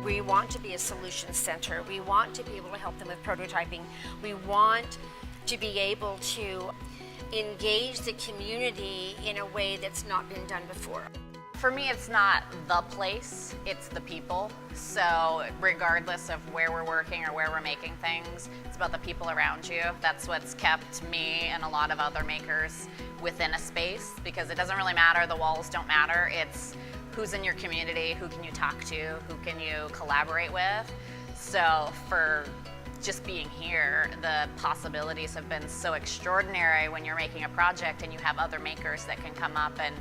We want to be a solution center. We want to be able to help them with prototyping. We want to be able to engage the community in a way that's not been done before. For me, it's not the place, it's the people. So regardless of where we're working or where we're making things, it's about the people around you. That's what's kept me and a lot of other makers within a space, because it doesn't really matter, the walls don't matter. It's who's in your community, who can you talk to, who can you collaborate with. So for just being here, the possibilities have been so extraordinary when you're making a project and you have other makers that can come up and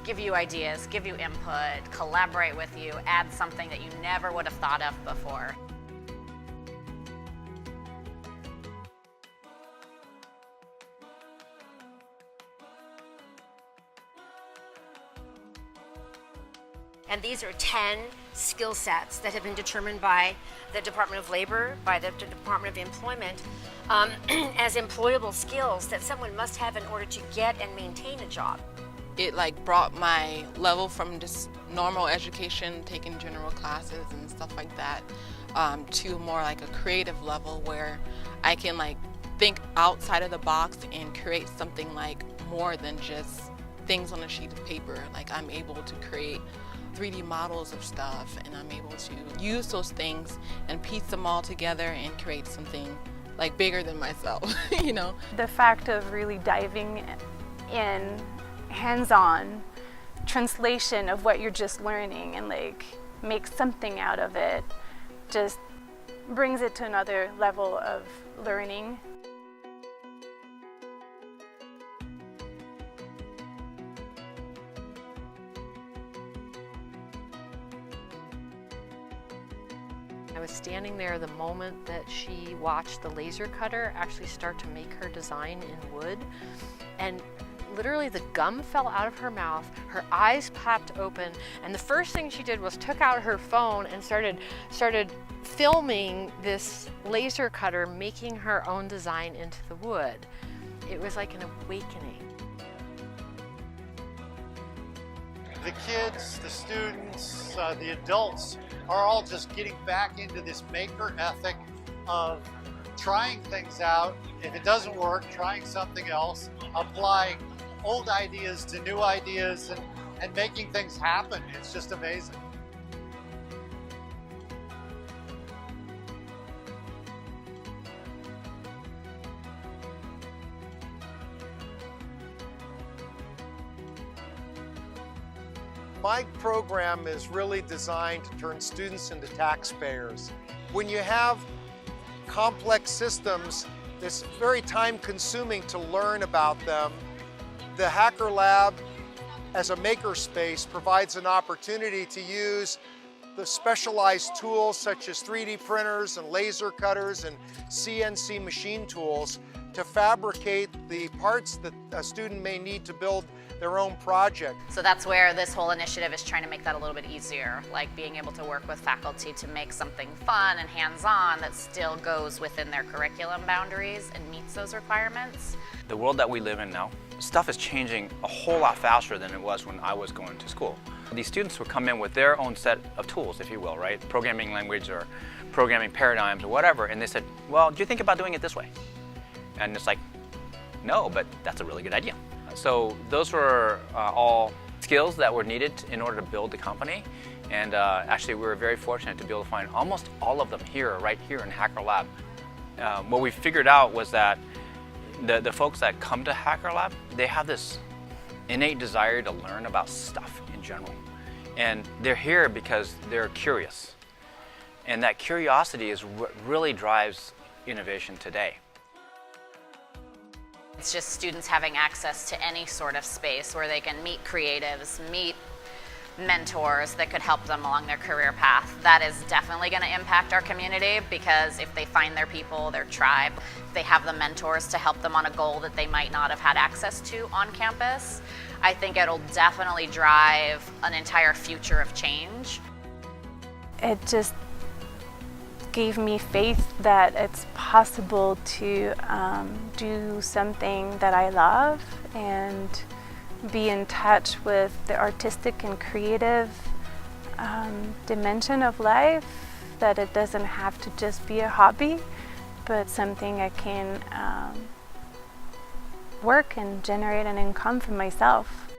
give you ideas, give you input, collaborate with you, add something that you never would have thought of before. And these are 10 skill sets that have been determined by the Department of Labor, by the Department of Employment, as employable skills that someone must have in order to get and maintain a job. It brought my level from just normal education, taking general classes and stuff like that, to more like a creative level where I can think outside of the box and create something more than just things on a sheet of paper. I'm able to create 3D models of stuff, and I'm able to use those things and piece them all together and create something bigger than myself, you know? The fact of really diving in, hands-on translation of what you're just learning and make something out of it just brings it to another level of learning. I was standing there the moment that she watched the laser cutter actually start to make her design in wood, and literally the gum fell out of her mouth, her eyes popped open, and the first thing she did was took out her phone and started filming this laser cutter making her own design into the wood. It was like an awakening. The kids, the students, the adults are all just getting back into this maker ethic of trying things out. If it doesn't work, trying something else, applying old ideas to new ideas, and making things happen. It's just amazing. My program is really designed to turn students into taxpayers. When you have complex systems, it's very time-consuming to learn about them. The Hacker Lab, as a makerspace, provides an opportunity to use the specialized tools such as 3D printers and laser cutters and CNC machine tools to fabricate the parts that a student may need to build their own project. So that's where this whole initiative is trying to make that a little bit easier, being able to work with faculty to make something fun and hands-on that still goes within their curriculum boundaries and meets those requirements. The world that we live in now, stuff is changing a whole lot faster than it was when I was going to school. These students would come in with their own set of tools, if you will, right? Programming language or programming paradigms or whatever, and they said, well, do you think about doing it this way? And it's no, but that's a really good idea. So those were all skills that were needed in order to build the company. And actually we were very fortunate to be able to find almost all of them right here in Hacker Lab. What we figured out was that the folks that come to Hacker Lab, they have this innate desire to learn about stuff in general. And they're here because they're curious. And that curiosity is what really drives innovation today. It's just students having access to any sort of space where they can meet creatives, meet mentors that could help them along their career path. That is definitely going to impact our community, because if they find their people, their tribe, they have the mentors to help them on a goal that they might not have had access to on campus, I think it'll definitely drive an entire future of change. It just gave me faith that it's possible to do something that I love and be in touch with the artistic and creative dimension of life, that it doesn't have to just be a hobby, but something I can work and generate an income for myself.